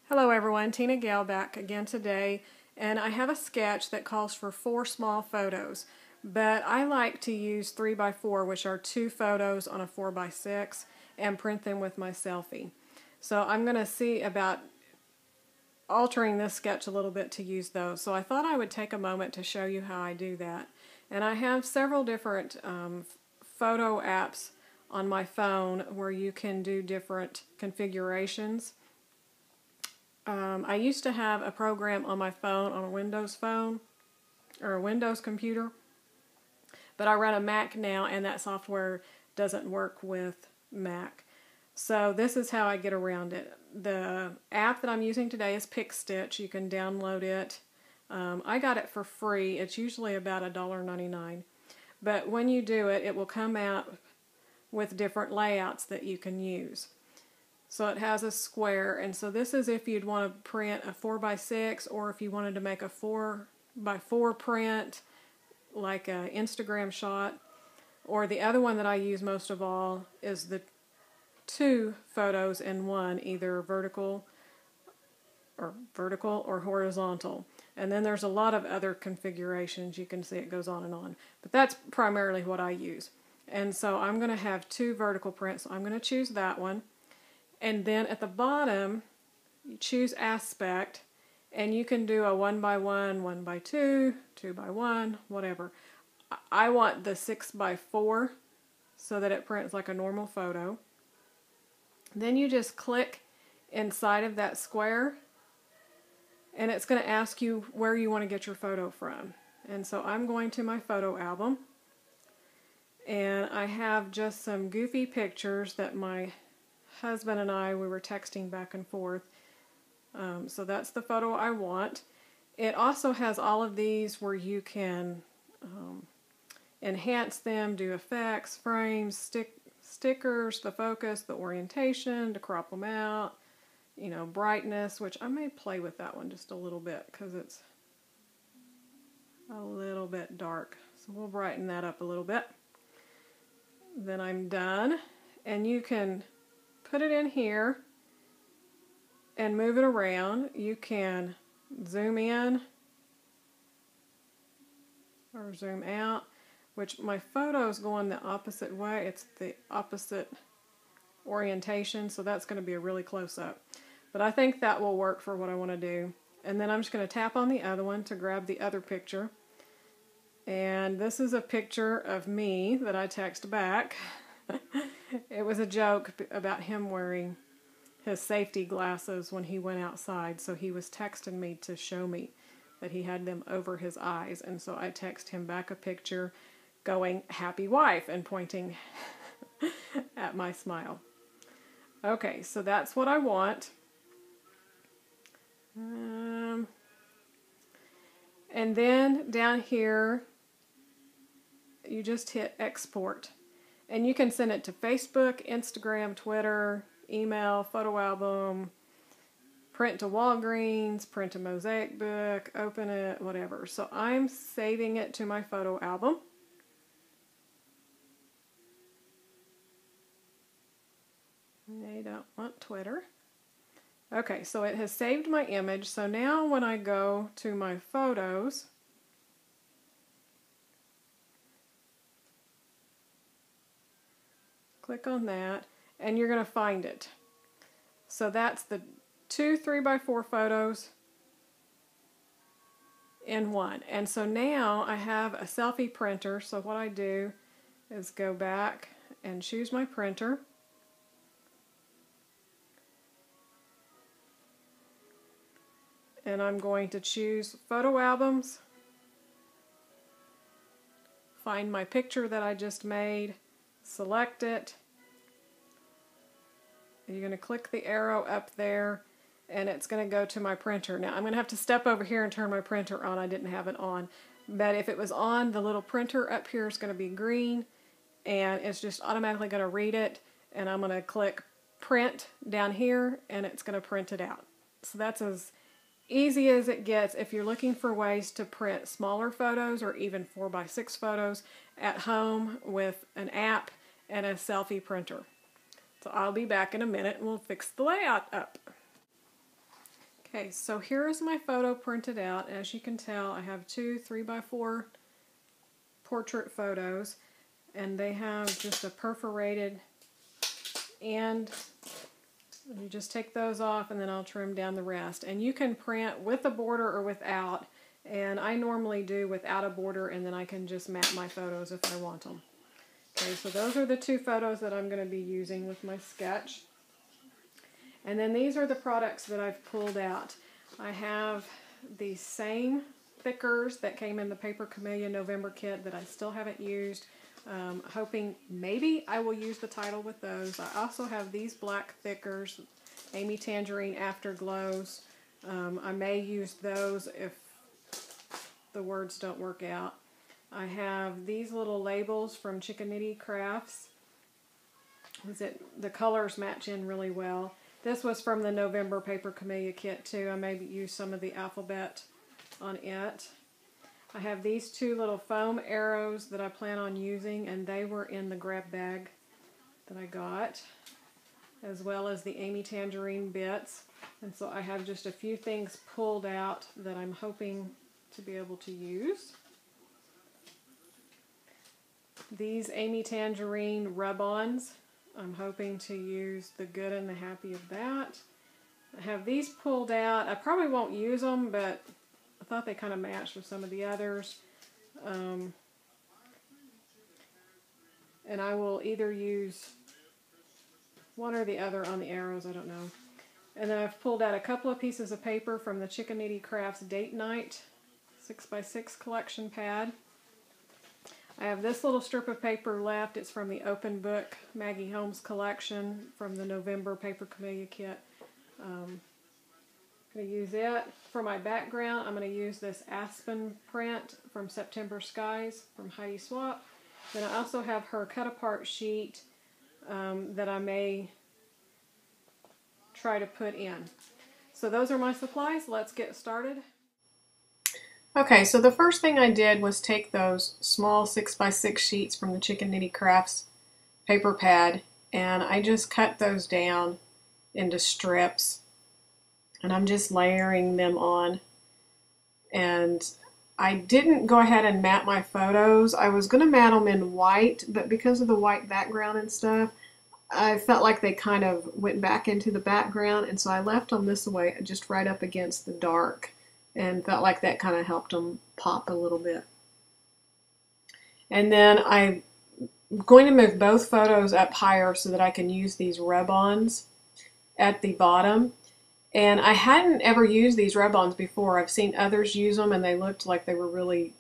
Hello everyone, Tina Gale back again today, and I have a sketch that calls for 4 small photos, but I like to use 3x4, which are 2 photos on a 4x6, and print them with my Selphy. So I'm going to see about altering this sketch a little bit to use those. So I thought I would take a moment to show you how I do that. And I have several different photo apps on my phone where you can do different configurations. I used to have a program on my phone, on a Windows phone, or a Windows computer, but I run a Mac now and that software doesn't work with Mac. So this is how I get around it. The app that I'm using today is Pic Stich. You can download it. I got it for free. It's usually about $1.99. But when you do it, it will come out with different layouts that you can use. So it has a square, and so this is if you'd want to print a 4x6, or if you wanted to make a 4x4 print, like an Instagram shot. Or the other one that I use most of all is the 2 photos in one, either vertical or horizontal. And then there's a lot of other configurations. You can see it goes on and on. But that's primarily what I use. And so I'm going to have 2 vertical prints. So I'm going to choose that one. And then at the bottom, you choose aspect, and you can do a 1x1, 1x2, 2x1, whatever. I want the 6x4 so that it prints like a normal photo. Then you just click inside of that square, and it's going to ask you where you want to get your photo from. And so I'm going to my photo album, and I have just some goofy pictures that my husband and we were texting back and forth. So that's the photo I want. It also has all of these where you can enhance them, do effects, frames, stickers, the focus, the orientation, to crop them out, you know, brightness, which I may play with that one just a little bit because it's a little bit dark. So we'll brighten that up a little bit. Then I'm done, and you can put it in here and move it around. You can zoom in or zoom out, which my photos going the opposite way. It's the opposite orientation, so that's going to be a really close up. But I think that will work for what I want to do. And then I'm just going to tap on the other one to grab the other picture. And this is a picture of me that I text back. It was a joke about him wearing his safety glasses when he went outside, so he was texting me to show me that he had them over his eyes, and so I text him back a picture going, "Happy wife," and pointing at my smile. Okay, so that's what I want. And then down here, you just hit export. And you can send it to Facebook, Instagram, Twitter, email, photo album, print to Walgreens, print a mosaic book, open it, whatever. So I'm saving it to my photo album. They don't want Twitter. Okay, so it has saved my image. So now when I go to my photos, click on that, and you're going to find it. So that's the 2 3x4 photos in one. And so now I have a Selphy printer. So what I do is go back and choose my printer. And I'm going to choose photo albums, find my picture that I just made, select it. You're going to click the arrow up there, and it's going to go to my printer. Now I'm going to have to step over here and turn my printer on. I didn't have it on. But if it was on, the little printer up here is going to be green, and it's just automatically going to read it. And I'm going to click print down here, and it's going to print it out. So that's as easy as it gets if you're looking for ways to print smaller photos or even 4x6 photos at home with an app and a Selphy printer. So I'll be back in a minute and we'll fix the layout up. Okay, so here is my photo printed out. As you can tell, I have two 3x4 portrait photos, and they have just a perforated end. You just take those off, and then I'll trim down the rest. And you can print with a border or without, and I normally do without a border, and then I can just map my photos if I want them. Okay, so those are the two photos that I'm going to be using with my sketch. And then these are the products that I've pulled out. I have the same thickers that came in the Paper Camellia November kit that I still haven't used. Hoping maybe I will use the title with those. I also have these black thickers, Amy Tangerine Afterglows. I may use those if the words don't work out. I have these little labels from Chickaniddy Crafts. The colors match in really well. This was from the November Paper Camellia kit too. I may use some of the alphabet on it. I have these two little foam arrows that I plan on using, and they were in the grab bag that I got, as well as the Amy Tangerine bits. And so I have just a few things pulled out that I'm hoping to be able to use. These Amy Tangerine Rubons, I'm hoping to use the good and the happy of that. I have these pulled out. I probably won't use them, but I thought they kind of matched with some of the others. And I will either use one or the other on the arrows, I don't know. And then I've pulled out a couple of pieces of paper from the Chickaniddy Crafts Date Night 6x6 collection pad. I have this little strip of paper left. It's from the Open Book Maggie Holmes collection from the November Paper Camellia kit. I'm going to use it. For my background, I'm going to use this Aspen print from September Skies from Heidi Swap. Then I also have her cut apart sheet that I may try to put in. So those are my supplies. Let's get started. Okay, so the first thing I did was take those small 6x6 sheets from the Chickaniddy Crafts paper pad, and I just cut those down into strips, and I'm just layering them on. And I didn't go ahead and mat my photos. I was going to mat them in white, but because of the white background and stuff, I felt like they kind of went back into the background, and so I left them this way, just right up against the dark, and felt like that kind of helped them pop a little bit. And then I'm going to move both photos up higher so that I can use these rub-ons at the bottom. And I hadn't ever used these rub-ons before. I've seen others use them, and they looked like they were really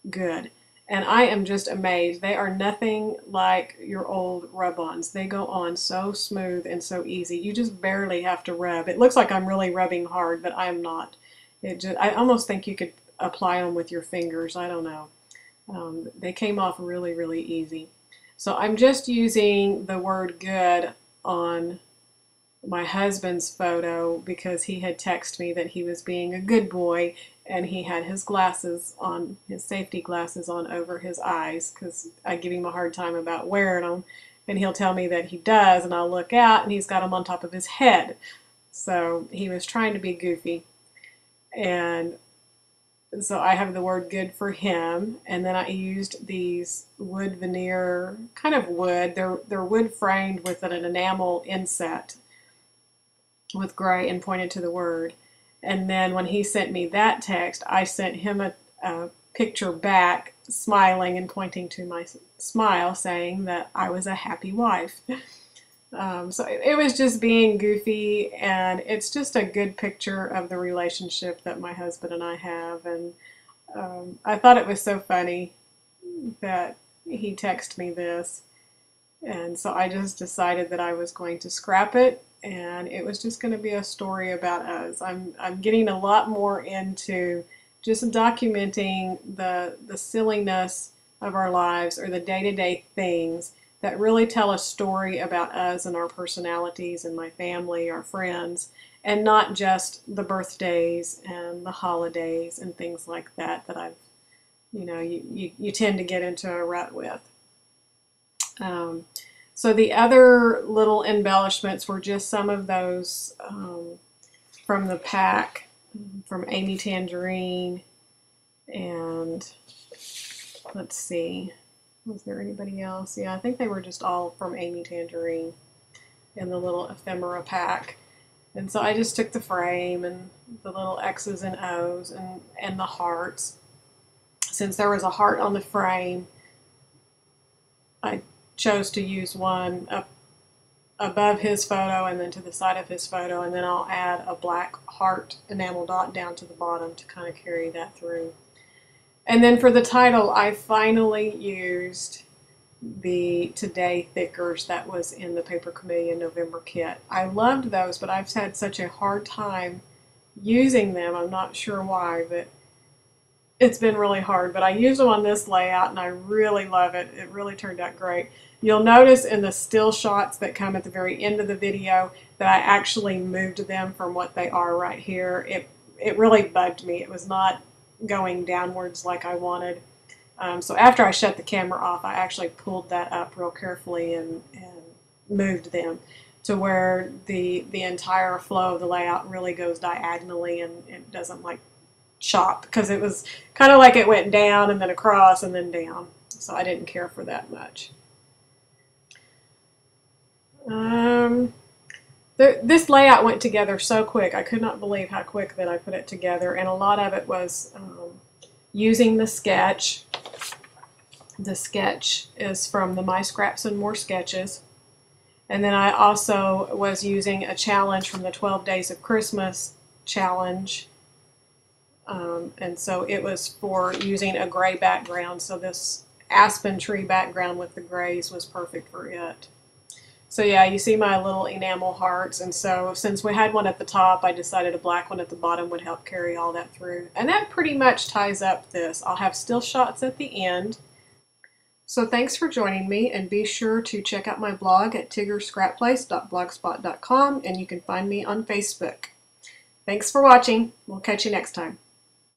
good. And I am just amazed. They are nothing like your old rub-ons. They go on so smooth and so easy. You just barely have to rub. It looks like I'm really rubbing hard, but I am not. I almost think you could apply them with your fingers. I don't know. They came off really, really easy. So I'm just using the word good on my husband's photo because he had texted me that he was being a good boy, and he had his glasses on, his safety glasses on over his eyes, because I give him a hard time about wearing them, and he'll tell me that he does, and I'll look out and he's got them on top of his head. So he was trying to be goofy. And so I have the word good for him, and then I used these wood veneer, kind of wood, they're wood framed with an enamel inset with gray, and pointed to the word. And then when he sent me that text, I sent him a picture back, smiling and pointing to my smile, saying that I was a happy wife. So it was just being goofy, and it's just a good picture of the relationship that my husband and I have. And I thought it was so funny that he texted me this, and so I just decided that I was going to scrap it, and it was just going to be a story about us. I'm getting a lot more into just documenting the silliness of our lives, or the day-to-day things that really tell a story about us and our personalities and my family, our friends, and not just the birthdays and the holidays and things like that that I've, you tend to get into a rut with. So the other little embellishments were just some of those from the pack from Amy Tangerine, and let's see, was there anybody else? Yeah, I think they were just all from Amy Tangerine in the little ephemera pack. And so I just took the frame and the little X's and O's and the hearts. Since there was a heart on the frame, I chose to use one up above his photo and then to the side of his photo, and then I'll add a black heart enamel dot down to the bottom to kind of carry that through. And then for the title, I finally used the Today thickers that was in the Paper Chameleon November kit. I loved those, but I've had such a hard time using them. I'm not sure why, but it's been really hard. But I used them on this layout and I really love it. It really turned out great. You'll notice in the still shots that come at the very end of the video that I actually moved them from what they are right here. It really bugged me. It was not going downwards like I wanted. So after I shut the camera off, I actually pulled that up real carefully and moved them to where the entire flow of the layout really goes diagonally and it doesn't like chop, because it was kind of like it went down and then across and then down. So I didn't care for that much. This layout went together so quick. I could not believe how quick that I put it together, and a lot of it was using the sketch. The sketch is from the My Scraps and More Sketches. And then I also was using a challenge from the 12 Days of Christmas challenge. And so it was for using a gray background. So this aspen tree background with the grays was perfect for it. So yeah, you see my little enamel hearts, and so since we had one at the top, I decided a black one at the bottom would help carry all that through. And that pretty much ties up this. I'll have still shots at the end. So thanks for joining me, and be sure to check out my blog at tiggerscrapplace.blogspot.com, and you can find me on Facebook. Thanks for watching. We'll catch you next time.